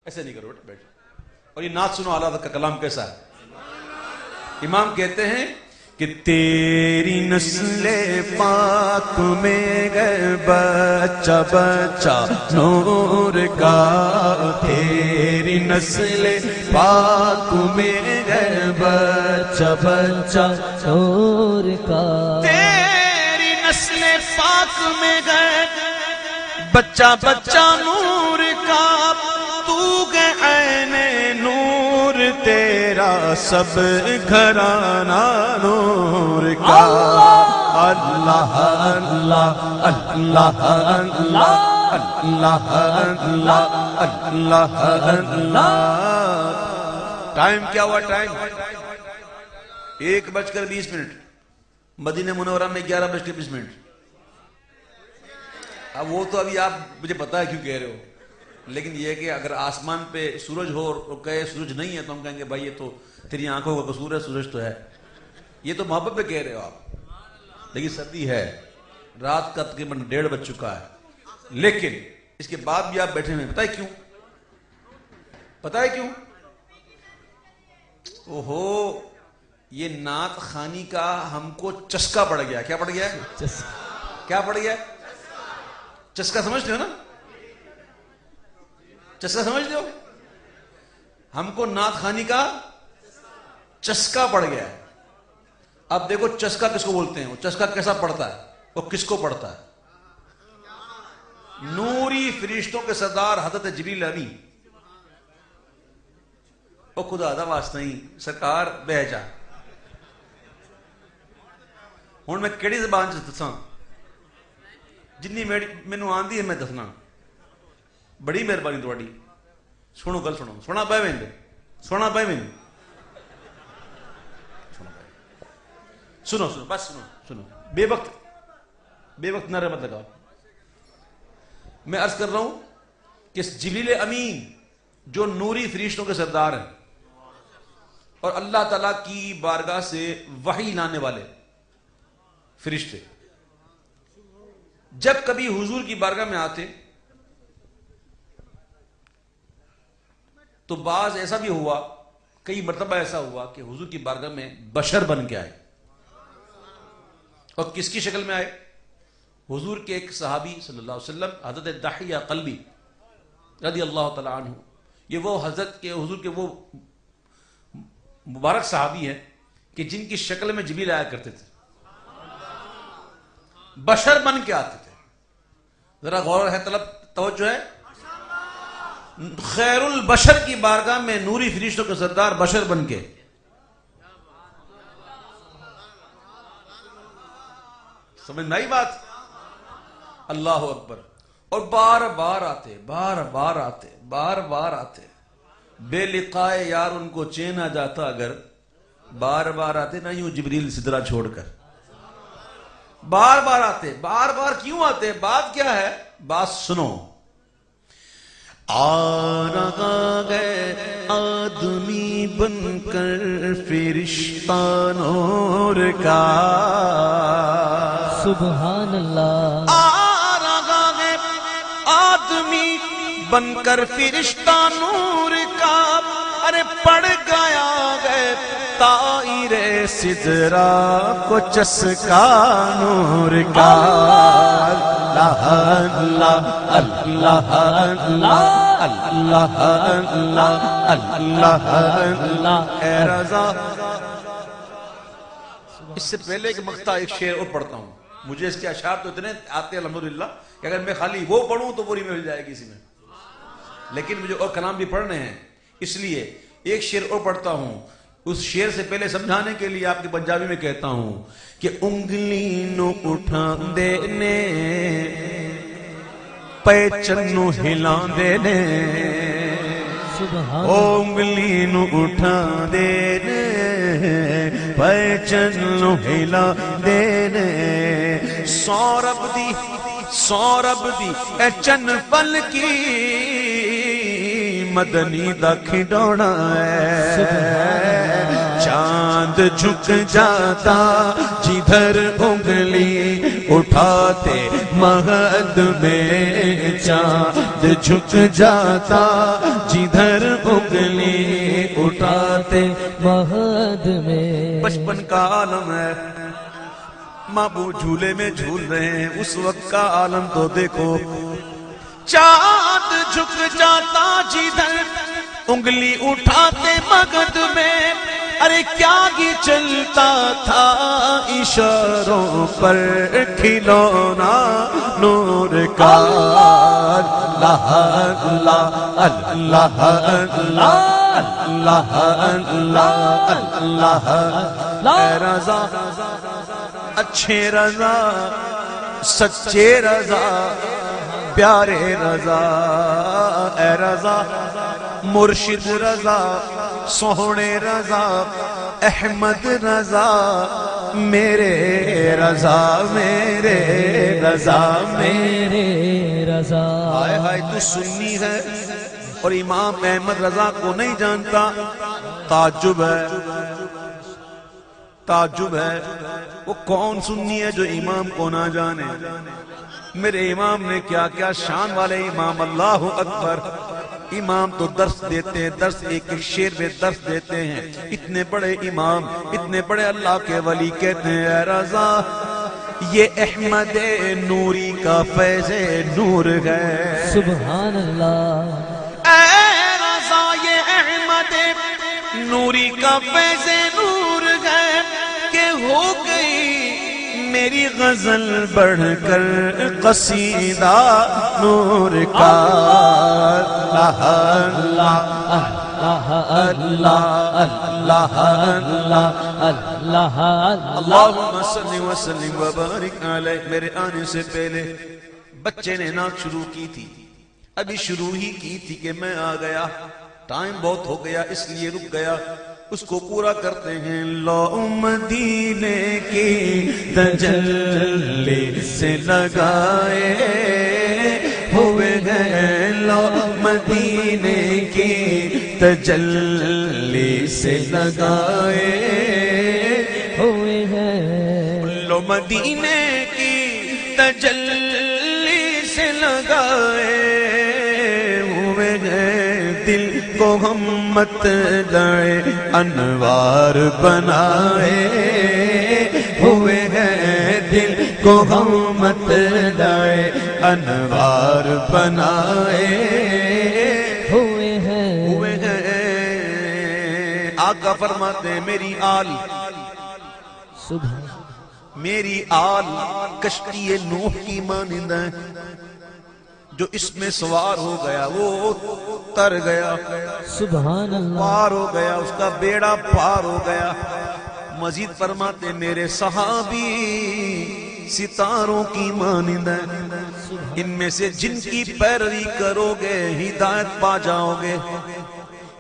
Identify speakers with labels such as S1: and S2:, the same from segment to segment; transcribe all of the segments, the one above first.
S1: ایسے نہیں کرو بیٹھو بیٹھو. اور یہ نعت سنو اعلیٰ کا کلام کیسا ہے. امام کہتے ہیں کہ تیری نسل پاک میں گئے بچہ بچہ نور کا، تیری نسل پاک میں گئے بچہ بچہ
S2: نور کا،
S1: تیری نسل پاک میں گئے بچہ بچہ نور کا، تو گئے عین نور تیرا سب گھرانہ نور کا. اللہ اللہ اللہ اللہ اللہ اللہ اللہ. ٹائم کیا ہوا؟ ٹائم 1:20. مدینہ منورہ میں 11:20. اب وہ تو ابھی آپ مجھے پتا ہے کیوں کہہ رہے ہو، لیکن یہ کہ اگر آسمان پہ سورج ہو اور کہے سورج نہیں ہے تو ہم کہیں گے بھائی یہ تو تیری آنکھوں کا قصور ہے، سورج تو ہے. یہ تو محبت پہ کہہ رہے ہو آپ، لیکن سردی ہے، رات کا تقریباً 1:30 بج چکا ہے، لیکن اس کے بعد بھی آپ بیٹھے ہوئے ہیں. پتہ ہے کیوں؟ پتہ ہے کیوں؟ اوہو، یہ نعت خوانی کا ہم کو چسکا پڑ گیا. کیا پڑ گیا؟ کیا پڑ گیا؟ چسکا. سمجھتے ہو نا؟ چسکا سمجھتے ہو؟ ہم کو نعت خوانی کا چسکا پڑ گیا ہے. اب دیکھو چسکا کس کو بولتے ہیں، وہ چسکا کیسا پڑتا ہے، وہ کس کو پڑتا ہے؟ نوری فرشتوں کے سردار حضرت جبریل امین. او خدا دا واسطہ ہی سرکار بہ جا. ہوں میں کیڑی زبان چ دساں، جنی مینوں آندی ہے میں دسنا. بڑی مہربانی تھوڑی. سنو گل سنو، سونا پہ ویندے، سونا پہ ویندے، سنو سنو بس سنو سنو. بے وقت نعرے مت لگاؤ. میں عرض کر رہا ہوں کہ جبریل امین جو نوری فرشتوں کے سردار ہیں اور اللہ تعالیٰ کی بارگاہ سے وحی لانے والے فرشتے، جب کبھی حضور کی بارگاہ میں آتے تو بعض ایسا بھی ہوا، کئی مرتبہ ایسا ہوا کہ حضور کی بارگاہ میں بشر بن کے آئے. اور کس کی شکل میں آئے؟ حضور کے ایک صحابی صلی اللہ علیہ وسلم حضرت دحیہ قلبی رضی اللہ تعالی عنہ. یہ وہ حضرت کے حضور کے وہ مبارک صحابی ہیں کہ جن کی شکل میں جبریل آیا کرتے تھے، بشر بن کے آتے تھے. ذرا غور ہے، طلب توجہ ہے. خیر البشر کی بارگاہ میں نوری فرشتوں کے سردار بشر بن کے. سمجھ میں آئی بات؟ اللہ اکبر. اور بار بار آتے، بار بار آتے، بار بار آتے. بے لقائے یار ان کو چین آ جاتا اگر بار بار آتے نہ یوں جبریل سدرا چھوڑ کر. بار بار آتے. بار بار کیوں آتے؟ بات کیا ہے؟ بات سنو. آ رہا ہے آدمی بن کر فرشتہ نور کا،
S2: سبحان اللہ.
S1: آ رہا ہے آدمی بن کر فرشتہ نور کا. ارے پڑ گیا ہے طائر سدرا کو چسکا نور کا. اللہ اللہ اللہ اللہ اللہ اللہ اللہ. اے رضا، اس سے پہلے کہ مقطع ایک شعر اور پڑھتا ہوں. مجھے اس کے اشعار تو اتنے آتے ہیں الحمدللہ کہ اگر میں خالی وہ پڑھوں تو پوری مل جائے گی اسی میں، لیکن مجھے اور کلام بھی پڑھنے ہیں، اس لیے ایک شعر اور پڑھتا ہوں. اس شعر سے پہلے سمجھانے کے لیے آپ کی پنجابی میں کہتا ہوں کہ انگلی نو اٹھا دینے پیچن نو ہلا دینے، انگلی نو اٹھا دینے پیچن نو ہلا دینے. سورب دی اے چن پل کی مدنی دا کھڈونا ہے. چاند جھک جاتا جدھر انگلی اٹھاتے مہد میں، چاند جھک جاتا جدھر
S2: رات مہد میں
S1: بچپن کا عالم ہے، ماں بو جھولے میں جھول رہے ہیں، اس وقت کا عالم تو دیکھو، چاند جھک جاتا جدھر انگلی اٹھاتے مگد میں، ارے کیا ہی چلتا تھا اشاروں پر کھلونا نور کا، اللہ اللہ اللہ اللہ اللہ اللہ اللہ، اے رضا اچھے رضا سچے رضا پیارے رضا، اے رضا مرشد رضا سوہنے رضا احمد رضا میرے رضا میرے رضا
S2: میرے رضا۔
S1: ہائے ہائے تو سنی ہے اور امام احمد رضا کو نہیں جانتا، تعجب ہے تعجب ہے، وہ کون سنی ہے جو امام کو نہ جانے؟ میرے امام نے کیا کیا شان والے امام، اللہ اکبر، امام تو درس دیتے ہیں، درس ایک ایک شعر میں درس دیتے ہیں، اتنے بڑے امام اتنے بڑے اللہ کے ولی کہتے ہیں اے رضا یہ احمد نوری کا فیض نور ہے،
S2: سبحان اللہ،
S1: اے رضا یہ احمد نوری کا فیض نور ہے کہ ہو گئی میری غزل بڑھ کر قصیدہ نور کا، اللہ اللہ اللہ اللہ اللہ اللہ اللہم صلی وسلم وبارک علیہ۔ میرے آنے سے پہلے بچے نے نعت شروع کی تھی، ابھی شروع ہی کی تھی کہ میں آ گیا، ٹائم بہت ہو گیا اس لیے رک گیا، اس کو پورا کرتے ہیں۔ لو مدینے کی تجلی سے لگائے ہوئے ہیں، لو مدینے کی تجلی سے لگائے
S2: ہوئے ہیں،
S1: لو مدینے کی تجلی سے لگائے ہوئے ہیں، دل کو ہم مت لائے انوار بنائے ہوئے ہیں، دل کو ہم مت لائے انوار بنائے
S2: ہوئے ہیں،
S1: ہوئے ہیں۔ آقا فرماتے ہیں میری آل
S2: سبحان
S1: میری آل کشتی نوح کی مانند ہے، جو اس میں سوار ہو گیا وہ تر گیا،
S2: سبحان اللہ،
S1: پار ہو گیا، اس کا بیڑا پار ہو گیا۔ مزید فرماتے میرے صحابی ستاروں کی مانند ہیں، ان میں سے جن کی پیروی کرو گے ہدایت پا جاؤ گے۔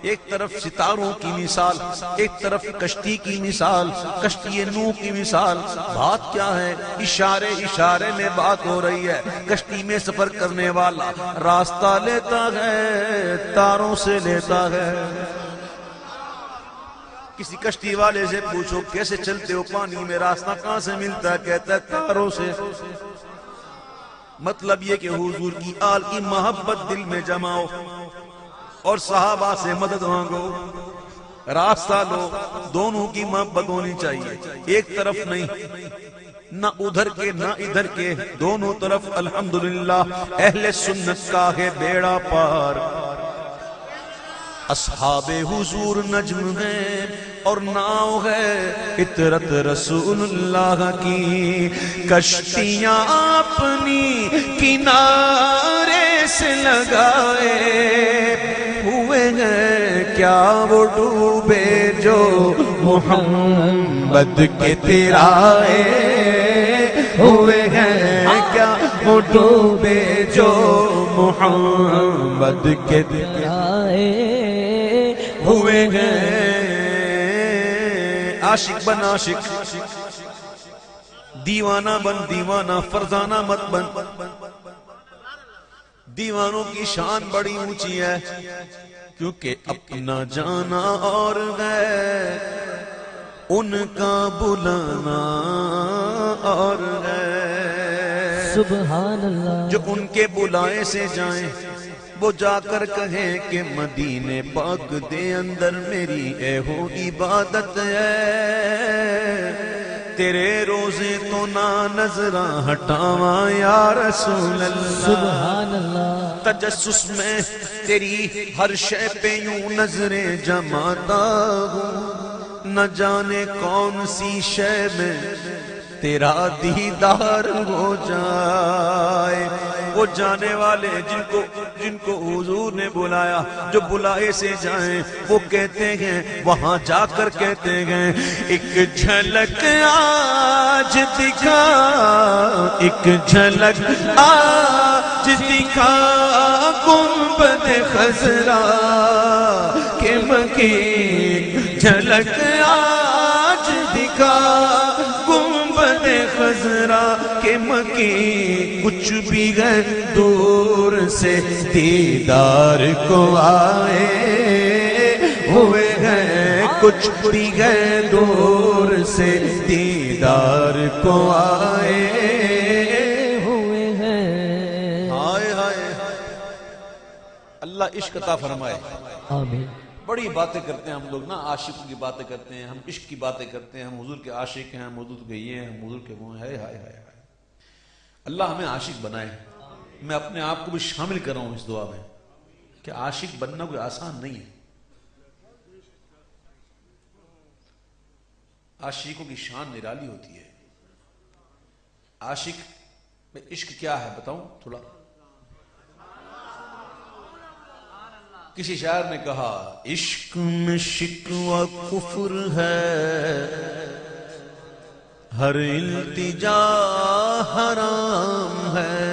S1: ایک طرف ستاروں کی مثال، ایک طرف کشتی کی مثال، کشتی نوح کی مثال، بات کیا ہے؟ اشارے اشارے میں بات ہو رہی ہے۔ کشتی میں سفر کرنے والا راستہ لیتا ہے، تاروں سے لیتا ہے۔ کسی کشتی والے سے پوچھو کیسے چلتے ہو پانی میں، راستہ کہاں سے ملتا ہے؟ کہتا ہے تاروں سے۔ مطلب یہ کہ حضور کی آل کی محبت دل میں جماؤ اور صحابہ سے مدد مانگو، راستہ لو، دونوں کی محبت ہونی چاہیے، ایک طرف نہیں، نہ ادھر کے نہ ادھر کے، دونوں طرف۔ الحمدللہ اہل سنت کا ہے بیڑا پار، اصحاب حضور نجم ہے اور ناؤ ہے اطرت رسول اللہ کی، کشتیاں اپنی کنارے سے لگائے ہوئے ہیں، کیا وہ ڈوبے جو محمد کے تیرائے ہوئے ہیں، کیا وہ ڈوبے جو محمد کے تیرائے ہوئے ہیں۔ عاشق بن عاشق، دیوانہ بن دیوانہ، فرزانہ مت بن۔ دیوانوں کی شان بڑی اونچی ہے کیونکہ اپنا جانا اور ہے، ان کا بلانا اور ہے۔
S2: سبحان اللہ،
S1: جو ان کے بلائے سے جائیں وہ جا کر کہیں کہ مدینے پاک دے اندر میری اے ہو عبادت ہے، تیرے روزے تو نہ نظراں ہٹاواں یا رسول اللہ،
S2: سبحان اللہ،
S1: تجسس میں تیری ہر شے پہ یوں نظریں جماتا ہوں، نہ جانے کون سی شے میں تیرا دیدار ہو جائے۔ وہ جانے والے جن کو حضور نے بلایا، جو بلائے سے جائیں، وہ کہتے ہیں، وہاں جا کر کہتے ہیں، ایک جھلک آج دکھا، ایک جھلک آج دکھا گنبد خضرا کے مکی، جھلک آج دکھا گنبد خضرا کے مکی، کچھ بھی ہے دور سے دیدار کو آئے ہوئے ہیں، کچھ بھی ہے دور سے دیدار کو آئے
S2: ہوئے ہیں۔
S1: ہائے ہائے، اللہ عشق عطا فرمائے۔
S2: آمین۔
S1: بڑی باتیں کرتے ہیں ہم لوگ نا، عاشقوں کی باتیں کرتے ہیں، ہم عشق کی باتیں کرتے ہیں، ہم حضور کے عاشق ہیں، ہم حضور کے یہ ہیں، ہم حضور کے وہ ہیں، ہائے ہائے ہائے۔ اللہ ہمیں عاشق بنائے۔ میں اپنے آپ کو بھی شامل کر رہا ہوں اس دعا میں کہ عاشق بننا کوئی آسان نہیں ہے۔ عاشقوں کی شان نرالی ہوتی ہے۔ عاشق میں عشق کیا ہے بتاؤں تھوڑا؟ کسی شاعر نے کہا، عشق میں شکوہ کفر ہے، ہر التجا حرام ہے۔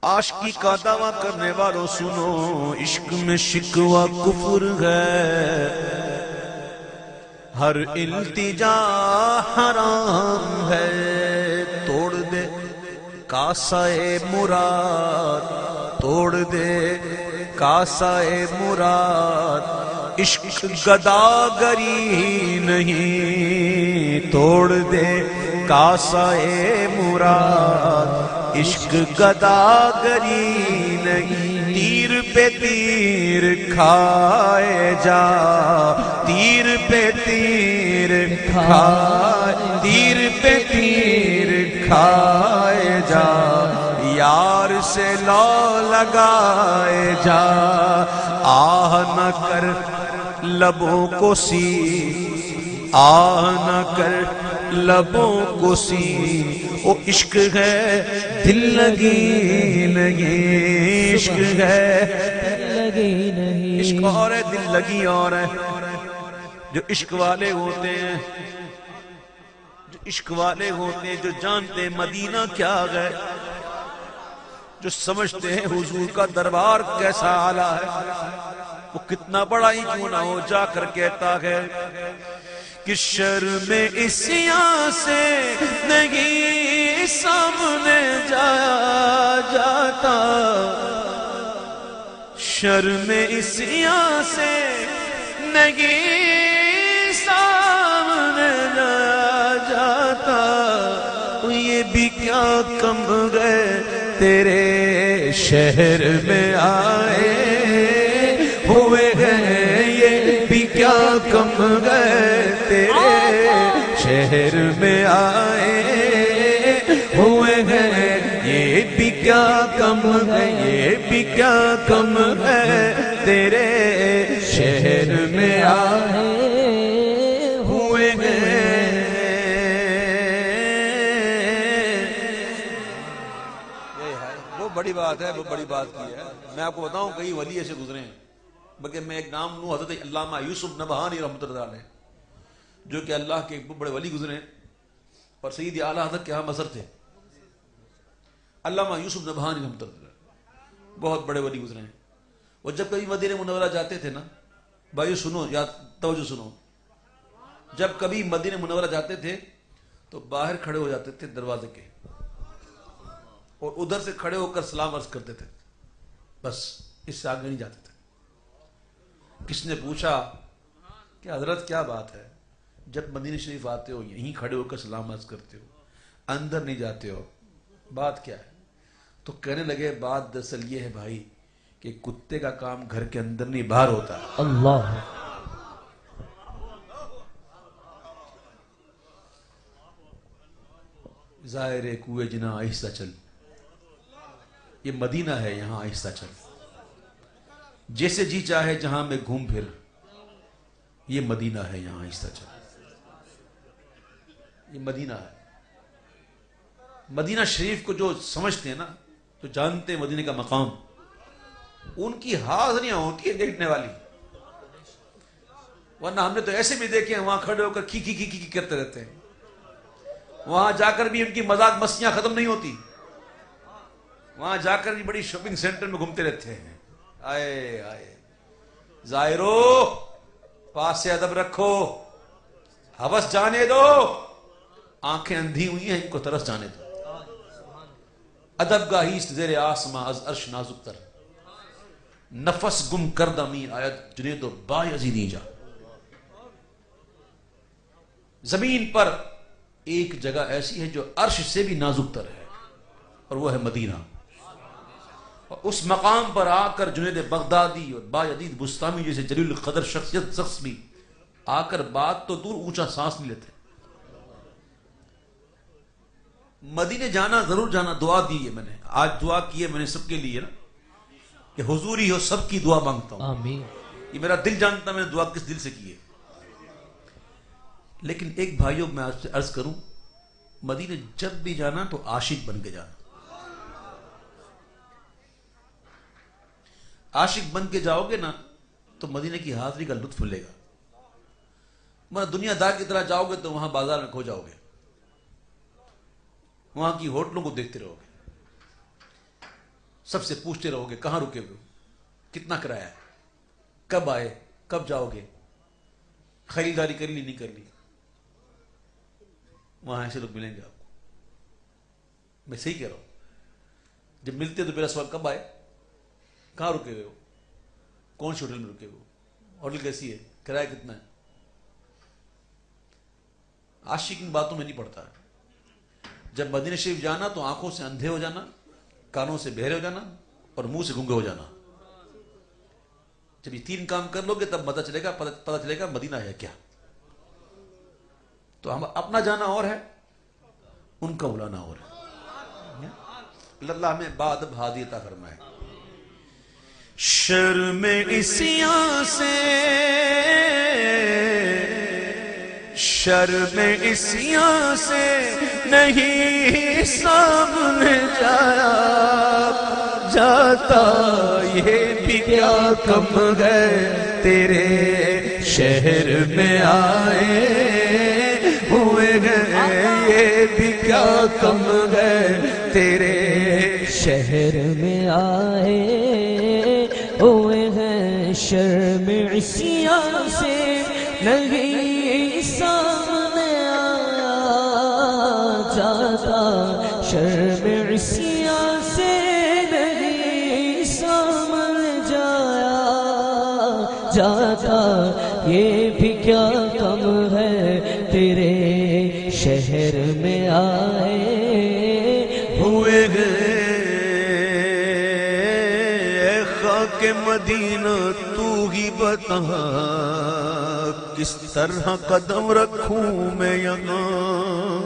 S1: عاشقی کا دعویٰ کرنے والوں سنو، عشق میں شکوہ کفر ہے، ہر التجا حرام ہے۔ توڑ دے کاسہ مراد، توڑ دے کاسہ مراد، عشق گداگری نہیں، توڑ دے کاسہ مراد، عشق گداگری نہیں۔ تیر پہ تیر کھائے جا، تیر پہ تیر کھائے، تیر پہ تیر کھائے جا، یار سے لو لگائے جا، آہ نہ کر لبوں کو سی، آہ نہ کر لبوں کو سی، وہ عشق ہے دل لگی نہیں، عشق ہے
S2: لگی نہیں،
S1: عشق اور ہے دل لگی اور ہے۔ جو عشق والے ہوتے ہیں، جو عشق والے ہوتے ہیں، جو جانتے ہیں مدینہ کیا ہے، جو سمجھتے ہیں حضور کا دربار کیسا اعلیٰ ہے، وہ کتنا بڑا ہی کیوں نہ ہو، جا کر کہتا ہے کہ شرم عصیاں سے نہیں سامنے جایا جاتا، شرم عصیاں سے نہیں سامنے جایا جاتا، یہ بھی کیا کم گئے تیرے شہر میں آئے ہوئے ہیں، یہ بھی کیا کم گئے تیرے شہر میں آئے ہوئے ہیں، یہ بھی کیا کم ہے، یہ بھی کیا کم ہے تیرے شہر میں آئے ہوئے ہیں۔ وہ بڑی بات ہے، وہ بڑی بات کی ہے۔ میں آپ کو بتاؤں کئی ولی ایسے گزرے ہیں، بلکہ میں ایک نام لوں، حضرت علامہ یوسف نبہانی رحمۃ اللہ علیہ، جو کہ اللہ کے بڑے ولی گزرے ہیں اور سید اعلیٰ حضرت کے ہاں مظہر تھے۔ علامہ یوسف نبہانی رحمۃ اللہ علیہ بہت بڑے ولی گزرے ہیں۔ وہ جب کبھی مدینہ منورہ جاتے تھے نا، بھائیو سنو، یا توجہ سنو، جب کبھی مدینہ منورہ جاتے تھے تو باہر کھڑے ہو جاتے تھے دروازے کے، اور ادھر سے کھڑے ہو کر سلام عرض کرتے تھے، بس اس سے آگے نہیں جاتے تھے۔ کس نے پوچھا کہ حضرت کیا بات ہے، جب مدینہ شریف آتے ہو یہیں کھڑے ہو کر سلام عرض کرتے ہو، اندر نہیں جاتے ہو؟ بات کیا ہے؟ تو کہنے لگے بات دراصل یہ ہے بھائی کہ کتے کا کام گھر کے اندر نہیں باہر ہوتا ہے.
S2: اللہ
S1: ظاہر کوئے جنا آہستہ چل، یہ مدینہ ہے، یہاں آہستہ چل. جیسے جی چاہے جہاں میں گھوم پھر، یہ مدینہ ہے، یہاں آہستہ چل. یہ مدینہ ہے. مدینہ شریف کو جو سمجھتے ہیں نا، جو جانتے ہیں مدینہ کا مقام، ان کی حاضریاں ہوتی ہیں دیکھنے والی. ورنہ ہم نے تو ایسے بھی دیکھے ہیں وہاں کھڑے ہو کر کی کرتے رہتے ہیں. وہاں جا کر بھی ان کی مذاق مستیاں ختم نہیں ہوتی. وہاں جا کر بھی بڑی شاپنگ سینٹر میں گھومتے رہتے ہیں. آئے آئے ظاہرو، پاس سے ادب رکھو، ہوس جانے دو. آنکھیں اندھی ہوئی ہیں، ان کو ترس جانے دو. ادب گاہی زیر آسماں از عرش نازک تر، نفس گم کردہ می آیت جنید و بایزیدی جا. زمین پر ایک جگہ ایسی ہے جو عرش سے بھی نازک تر ہے، اور وہ ہے مدینہ. اور اس مقام پر آ کر جنید بغدادی اور بایزید بستامی جیسے جلیل القدر شخص بھی آ کر بات تو دور اونچا سانس نہیں لیتے. مدینے جانا ضرور جانا. دعا دی ہے میں نے، آج دعا کی ہے میں نے سب کے لیے نا، کہ حضور ہی ہو سب کی دعا مانگتا ہوں.
S2: آمین.
S1: یہ میرا دل جانتا میں نے دعا کس دل سے کی ہے. لیکن ایک بھائیوں میں آپ سے عرض کروں، مدینے جب بھی جانا تو عاشق بن کے جانا. عاشق بن کے جاؤ گے نا تو مدینے کی حاضری کا لطف لے گا. مگر دنیا دار کی طرح جاؤ گے تو وہاں بازار میں کھو جاؤ گے، وہاں کی ہوٹلوں کو دیکھتے رہو گے، سب سے پوچھتے رہو گے کہاں رکے ہوئے، کتنا کرایہ ہے، کب آئے، کب جاؤ گے، خریداری کر لی نہیں کر لی. وہاں ایسے لوگ ملیں گے آپ کو. میں صحیح کہہ رہا ہوں. جب ملتے تو میرا سوال کب آئے، کہاں رکے ہوئے ہو، کون سی ہوٹل میں رکے ہو، ہوٹل کیسی ہے، کرایہ کتنا ہے. عاشق ان باتوں میں نہیں پڑتا ہے. جب مدینہ شریف جانا تو آنکھوں سے اندھے ہو جانا، کانوں سے بہرے ہو جانا، اور منہ سے گنگے ہو جانا. جب یہ تین کام کر لو گے تب پتہ چلے گا مدینہ ہے کیا. تو ہم اپنا جانا اور ہے، ان کا بلانا اور ہے. اللہ ہمیں بادب ہادی عطا فرمائے. شرم اسیاں سے، شرم اسیاں سے نہیں سامنے جایا جاتا. یہ بھی کیا کم ہے تیرے شہر میں آئے ہوئے ہیں، یہ بھی کیا کم ہے تیرے
S2: شہر میں آئے ہوئے ہیں. شرم عصیاں سے نہیں سامنے آیا جاتا. شرم عصیاں سے نہیں سامنے جایا جاتا. یہ بھی کیا کم ہے تیرے شہر میں آئے
S1: ہوئے گئے. خاک مدینہ تو ہی بتا کس طرح قدم رکھوں میں یہاں.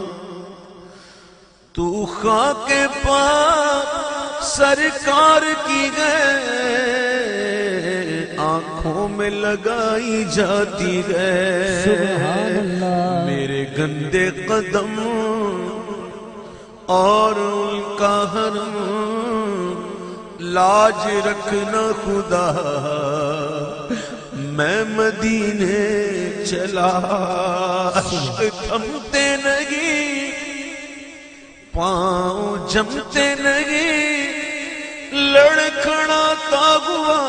S1: تو خاک پاک سرکار کی گئے، آنکھوں میں لگائی جاتی ہے.
S2: سبحان اللہ.
S1: میرے گندے قدم اور ان کا حرم لاج رکھنا خدا. میں مدینے چلا، عشق تھمتے نہیں، پاؤں جمتے نہیں، لڑکھڑاتا ہوا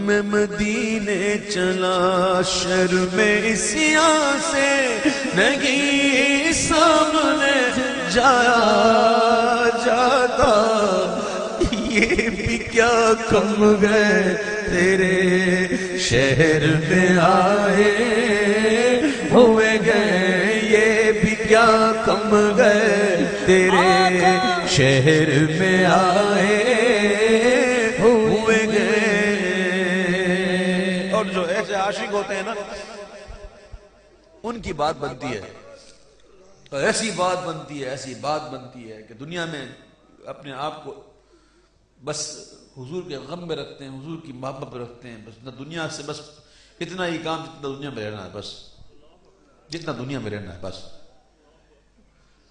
S1: میں مدینے چلا. شرم اسیاں سے نہیں سامنے جایا جاتا. یہ بھی کیا کم گئے تیرے شہر میں آئے ہوئے گئے. یہ بھی کیا کم گئے تیرے شہر میں آئے ہوئے گئے. اور جو ایسے عاشق ہوتے ہیں نا ان کی بات بنتی ہے، ایسی بات بنتی ہے، ایسی بات بنتی ہے کہ دنیا میں اپنے آپ کو بس حضور کے غم میں رکھتے ہیں، حضور کی محبت میں رکھتے ہیں. بس نہ دنیا سے، بس اتنا ہی کام جتنا دنیا میں رہنا ہے، بس جتنا دنیا میں رہنا ہے بس.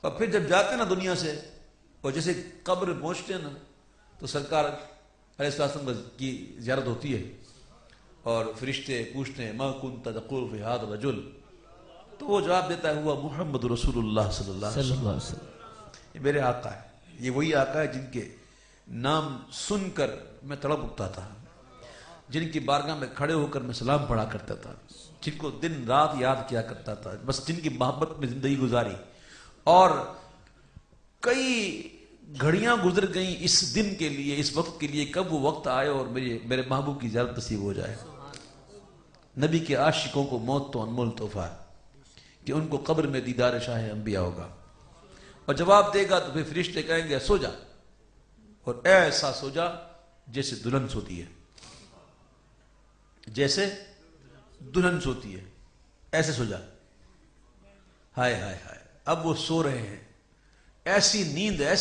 S1: اور پھر جب جاتے ہیں نا دنیا سے اور جیسے قبر پہنچتے ہیں نا تو سرکار علیہ السلام کی زیارت ہوتی ہے اور فرشتے پوچھتے ہیں ما کنت تقول فی ھذا الرجل، تو وہ جواب دیتا ہے ہوا محمد رسول اللہ صلی اللہ علیہ وسلم. یہ میرے آقا ہے، یہ وہی آقا ہے جن کے نام سن کر میں تڑپ اٹھتا تھا، جن کی بارگاہ میں کھڑے ہو کر میں سلام پڑھا کرتا تھا، جن کو دن رات یاد کیا کرتا تھا، بس جن کی محبت میں زندگی گزاری. اور کئی گھڑیاں گزر گئیں اس دن کے لیے، اس وقت کے لیے، کب وہ وقت آئے اور میرے محبوب کی زیارت نصیب ہو جائے. نبی کے عاشقوں کو موت تو انمول تحفہ ہے کہ ان کو قبر میں دیدار شاہ انبیاء ہوگا، اور جواب دے گا تو پھر فرشتے کہیں گے سو جا، اور ایسا سو جا جیسے دلہن سوتی ہے، جیسے دلہن سوتی ہے، ایسے سو جا. ہائے ہائے ہائے، اب وہ سو رہے ہیں، ایسی نیند ایسی